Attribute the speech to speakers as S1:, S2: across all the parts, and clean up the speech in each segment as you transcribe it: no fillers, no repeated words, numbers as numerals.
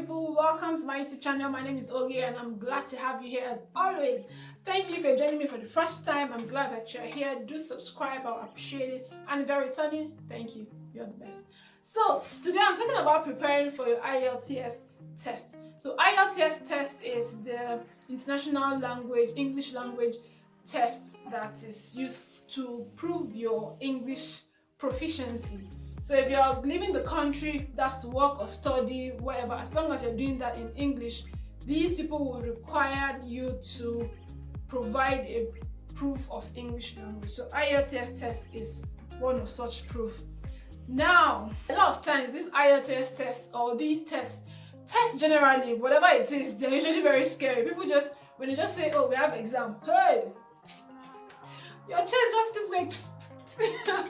S1: people, welcome to my YouTube channel. My name is Oge and I'm glad to have you here as always. Thank you for joining me for the first time. I'm glad that you're here. Do subscribe, I'll appreciate it. And if you're returning, thank you, you're the best. So today I'm talking about preparing for your IELTS test. So IELTS test is the international language, English language test that is used to prove your English proficiency. So if you're leaving the country, that's to work or study, whatever, as long as you're doing that in English, these people will require you to provide a proof of English language. So IELTS test is one of such proof. Now, a lot of times this IELTS test or these tests generally, whatever it is, they're usually very scary. People just, when they just say, oh, we have exam, hey, your chest just keeps like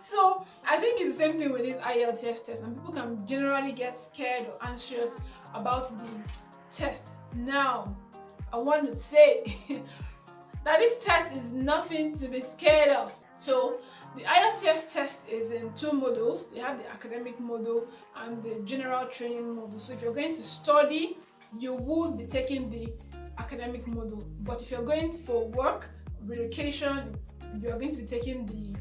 S1: So I think it's the same thing with this IELTS test, and people can generally get scared or anxious about the test. Now, I want to say that this test is nothing to be scared of. So the IELTS test is in two models. You have the academic model and the general training model. So if you're going to study, you will be taking the academic model. But if you're going for work, relocation, you're going to be taking the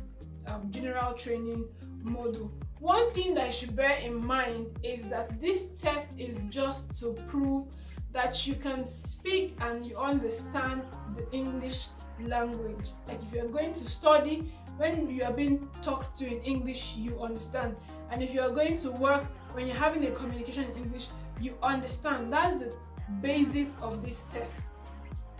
S1: general training model. One thing that you should bear in mind is that this test is just to prove that you can speak and you understand the English language. Like if you're going to study, when you are being talked to in English, you understand. And if you are going to work, when you're having a communication in English, you understand. That's the basis of this test.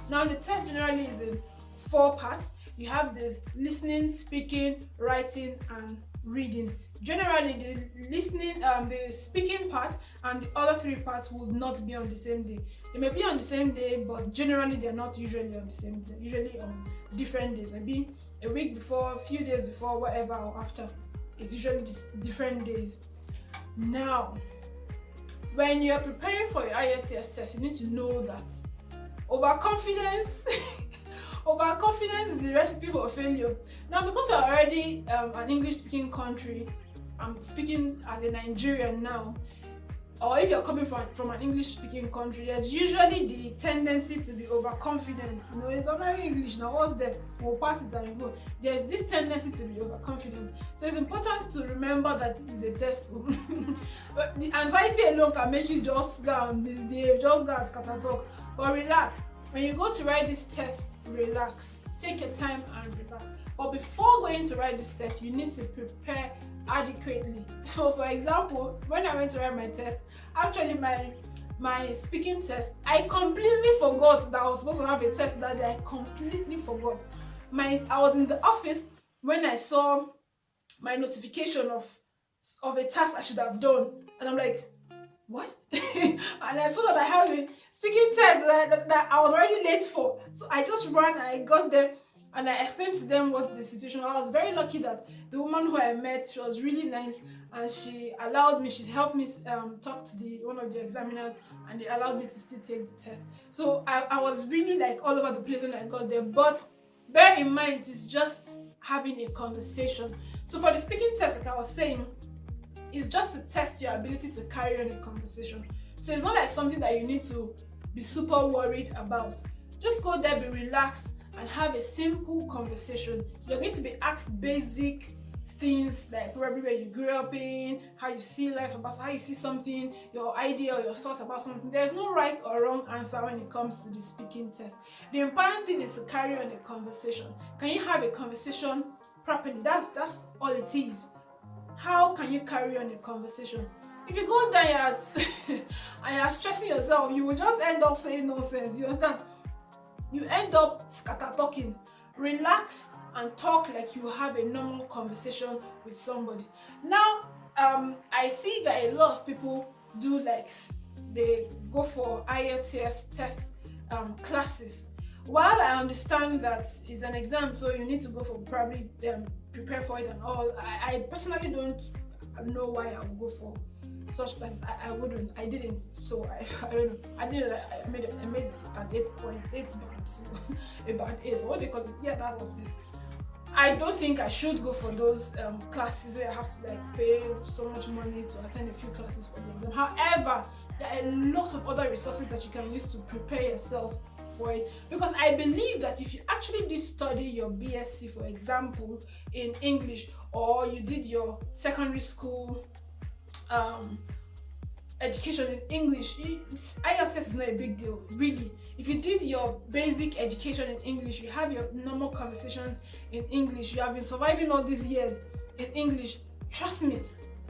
S1: Now the test generally is in 4 parts. You have the listening, speaking, writing, and reading. Generally, the listening, the speaking part and the other 3 parts would not be on the same day. They may be on the same day, but generally they're not usually on the same day. Usually on different days, maybe a week before, a few days before, whatever, or after. It's usually different days. Now, when you're preparing for your IELTS test, you need to know that overconfidence overconfidence is the recipe for failure. Now, because we're already an English-speaking country, I'm speaking as a Nigerian now, or if you're coming from an English-speaking country, there's usually the tendency to be overconfident. You know, it's ordinary English now, what's there? We'll pass it and go. There's this tendency to be overconfident. So it's important to remember that this is a test. But the anxiety alone can make you just go and misbehave, just go and scatter talk. But relax. When you go to write this test, relax. Take your time and relax. But before going to write this test, you need to prepare adequately. So for example, when I went to write my test, actually my speaking test, I completely forgot that I was supposed to have a test that day. I completely forgot. I was in the office when I saw my notification of a task I should have done, and I'm like, what? And I saw that I have a speaking test that I was already late for. So I just ran, I got there, and I explained to them what the situation was. I was very lucky that the woman who I met, she was really nice, and she helped me talk to one of the examiners, and they allowed me to still take the test. So I was really like all over the place when I got there. But bear in mind, it's just having a conversation. So for the speaking test, like I was saying, it's just to test your ability to carry on a conversation. So it's not like something that you need to be super worried about. Just go there, be relaxed, and have a simple conversation. You're going to be asked basic things like probably where you grew up in, how you see life, about how you see something, your idea or your thoughts about something. There's no right or wrong answer when it comes to the speaking test. The important thing is to carry on a conversation. Can you have a conversation properly? That's all it is. How can you carry on a conversation? If you go there and you're stressing yourself, you will just end up saying nonsense. You understand? You end up scatter talking. Relax and talk like you have a normal conversation with somebody. Now, I see that a lot of people do like they go for IELTS test classes. While I understand that it's an exam, so you need to go for probably prepare for it and all, I personally don't know why I would go for such classes. I wouldn't. I didn't. So I don't know. I made an 8.8 band. So a band 8. So what do you call it? Yeah, that was this. I don't think I should go for those classes where I have to like pay so much money to attend a few classes for the exam. However, there are a lot of other resources that you can use to prepare yourself for it, because I believe that if you actually did study your BSc, for example, in English, or you did your secondary school education in English, IELTS test is not a big deal, really. If you did your basic education in English, you have your normal conversations in English, you have been surviving all these years in English, trust me,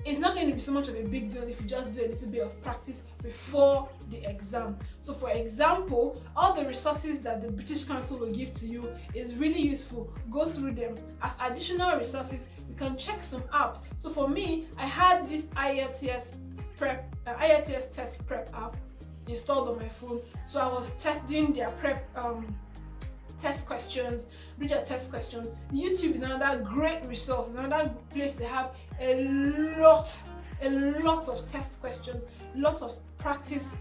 S1: it's not going to be so much of a big deal if you just do a little bit of practice before the exam. So for example, all the resources that the British Council will give to you is really useful. Go through them. As additional resources, you can check some apps. So for me, I had this IELTS Test prep app installed on my phone. So I was testing their prep test questions, read your test questions. YouTube is another great resource, another place to have a lot of test questions, lots of practice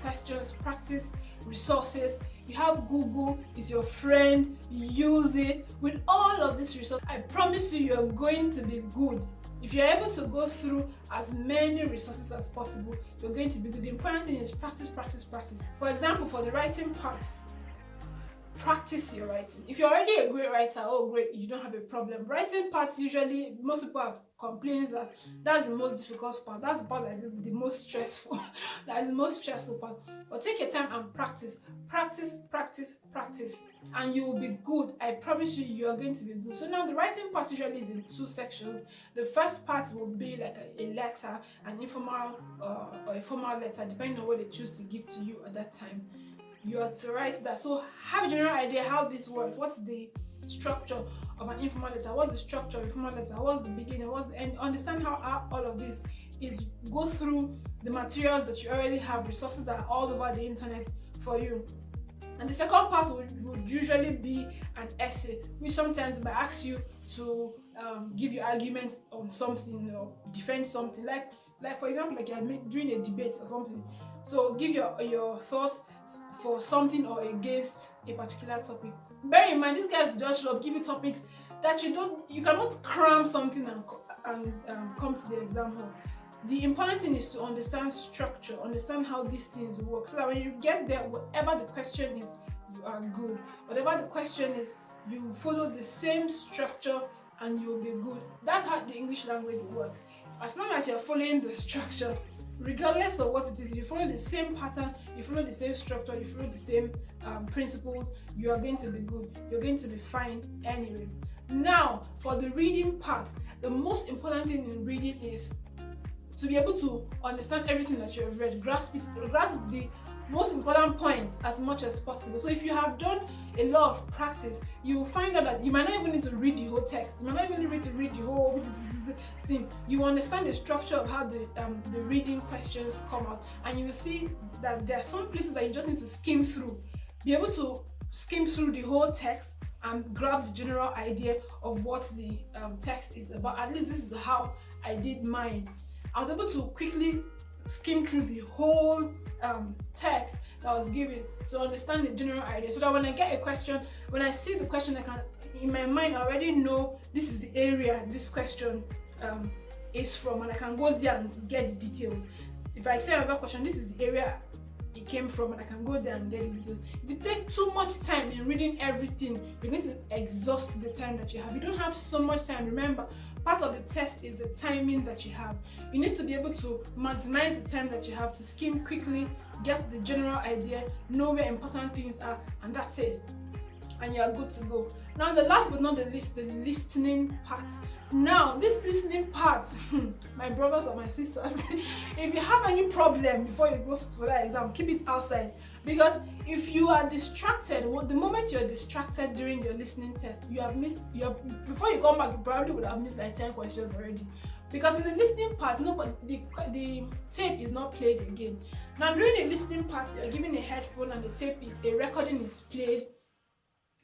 S1: questions, practice resources. You have Google, is your friend, use it. With all of these resources, I promise you, you're going to be good. If you're able to go through as many resources as possible, you're going to be good. The important thing is practice, practice, practice. For example, for the writing part, practice your writing. If you're already a great writer, oh great, you don't have a problem. Writing parts, usually most people have complained that that's the most difficult part. That's the part that is the most stressful. That is the most stressful part. But take your time and practice. Practice, practice, practice. And you will be good. I promise you, you are going to be good. So now the writing part usually is in two sections. The first part will be like a letter, an informal or a formal letter, depending on what they choose to give to you at that time. You are to write that. So have a general idea how this works. What's the structure of an informal letter? What's the structure of a formal letter? What's the beginning? What's the end? Understand how all of this is. Go through the materials that you already have, resources that are all over the internet for you. And the second part would usually be an essay, which sometimes might ask you to give your arguments on something or defend something. Like for example, like you're doing a debate or something. So give your thoughts for something or against a particular topic. Bear in mind, these guys just show up, give you topics that you cannot cram something and come to the exam hall. The important thing is to understand structure, understand how these things work, so that when you get there, whatever the question is, you are good. Whatever the question is, you follow the same structure and you'll be good. That's how the English language works. As long as you're following the structure, regardless of what it is, you follow the same pattern, you follow the same structure, you follow the same principles, you are going to be good. You're going to be fine anyway. Now, for the reading part, the most important thing in reading is to be able to understand everything that you have read, grasp the most important points as much as possible. So if you have done a lot of practice, you will find out that you might not even need to read the whole text. You might not even need to read the whole thing. You understand the structure of how the reading questions come out, and you will see that there are some places that you just need to skim through. Be able to skim through the whole text and grab the general idea of what the text is about. At least this is how I did mine. I was able to quickly skim through the whole text that was given to understand the general idea, so that when I get a question, when I see the question, I can, in my mind, I already know this is the area this question is from, and I can go there and get the details. If I say another question, this is the area it came from, and I can go there and get the details. If you take too much time in reading everything, you're going to exhaust the time that you have. You don't have so much time. Remember, part of the test is the timing that you have. You need to be able to maximize the time that you have to skim quickly, get the general idea, know where important things are, and that's it. And you are good to go. Now, the last but not the least, the listening part. Now, this listening part, my brothers or my sisters, if you have any problem before you go for that exam, keep it outside. Because if you are distracted, the moment you're distracted during your listening test, you have missed, before you come back, you probably would have missed like 10 questions already. Because in the listening part, the tape is not played again. Now, during the listening part, you're given a headphone and the recording is played,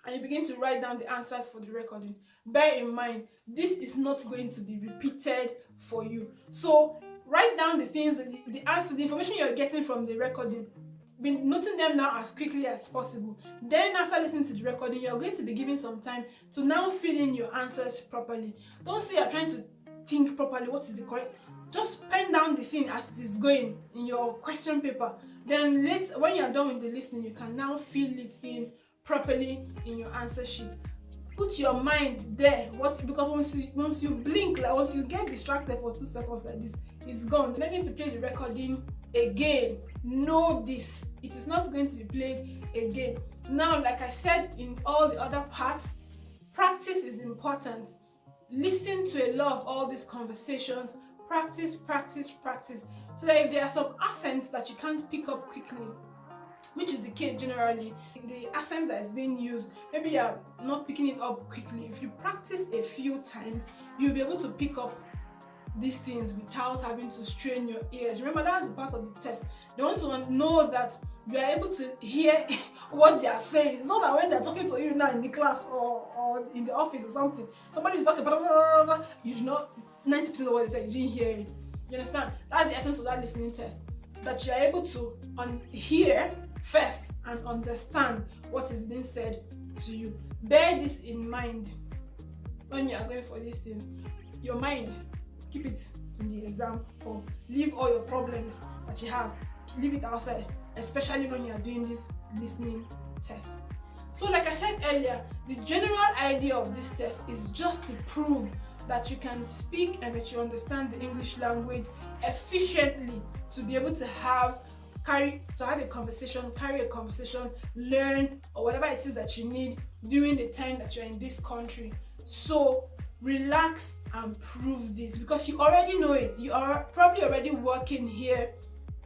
S1: and you begin to write down the answers for the recording. Bear in mind, this is not going to be repeated for you. So write down the things, the answer, the information you're getting from the recording. Be noting them down as quickly as possible. Then after listening to the recording, you're going to be given some time to now fill in your answers properly. Don't say you're trying to think properly, what is the correct. just pen down the thing as it is going in your question paper. Then later, when you're done with the listening, you can now fill it in properly in your answer sheet. Put your mind there. Because once you blink, like once you get distracted for 2 seconds like this, it's gone. You're not going to play the recording again. Know this. It is not going to be played again. Now, like I said in all the other parts, practice is important. Listen to a lot of all these conversations. Practice, practice, practice. So that if there are some accents that you can't pick up quickly, which is the case generally, the accent that is being used, maybe you're not picking it up quickly. If you practice a few times, you'll be able to pick up these things without having to strain your ears. Remember, that's the part of the test. They want to know that you are able to hear what they are saying. It's not that when they're talking to you now in the class or in the office or something, somebody is talking about, you do not, 90% of what they said, you didn't hear it. You understand? That's the essence of that listening test. That you are able to hear first and understand what is being said to you. Bear this in mind when you are going for these things. Your mind, keep it in the exam, or leave all your problems that you have, leave it outside, especially when you are doing this listening test. So like I said earlier, the general idea of this test is just to prove that you can speak and that you understand the English language efficiently, to be able to have a conversation, carry a conversation, learn, or whatever it is that you need during the time that you're in this country. So relax and prove this, because you already know it. You are probably already working here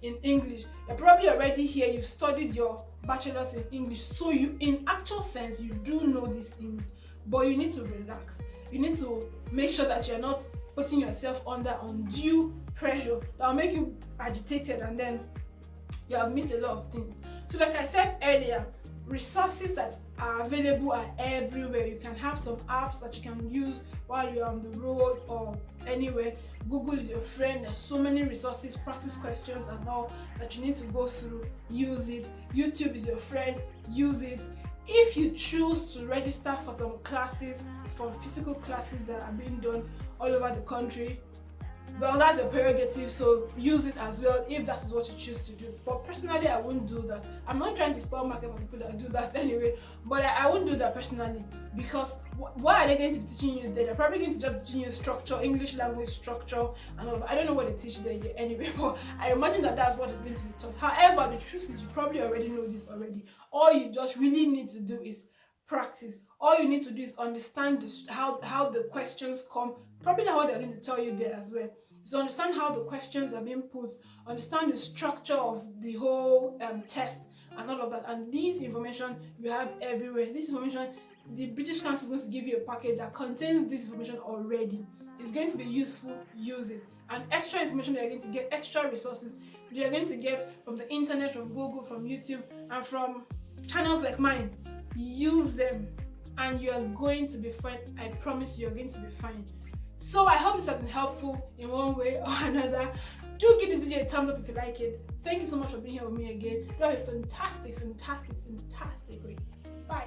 S1: in English. You're probably already here. You've studied your bachelor's in English. So you, in actual sense, you do know these things, but you need to relax. You need to make sure that you're not putting yourself under undue pressure that will make you agitated, and then you have missed a lot of things. So like I said earlier, resources that are available are everywhere. You can have some apps that you can use while you're on the road or anywhere. Google is your friend. There's so many resources, practice questions and all that you need to go through. Use it. YouTube is your friend. Use it. If you choose to register for some classes, for physical classes that are being done all over the country, well, that's your prerogative, so use it as well if that is what you choose to do. But personally, I wouldn't do that. I'm not trying to spoil market for people that do that anyway, but I wouldn't do that personally, because what are they going to be teaching you there? They're probably going to just teaching you structure, English language structure, and all of that. I don't know what they teach there yet anyway, but I imagine that that's what is going to be taught. However, the truth is you probably already know this already. All you just really need to do is practice. All you need to do is understand how the questions come, probably how they're going to tell you there as well. So understand how the questions are being put, understand the structure of the whole test and all of that. And these information you have everywhere. This information, the British Council is going to give you a package that contains this information already. It's going to be useful, use it. And extra information that you're going to get, extra resources you're going to get from the internet, from Google, from YouTube, and from channels like mine. Use them and you're going to be fine. I promise you're going to be fine. So I hope this has been helpful in one way or another. Do give this video a thumbs up if you like it. Thank you so much for being here with me again. You have a fantastic week. Bye.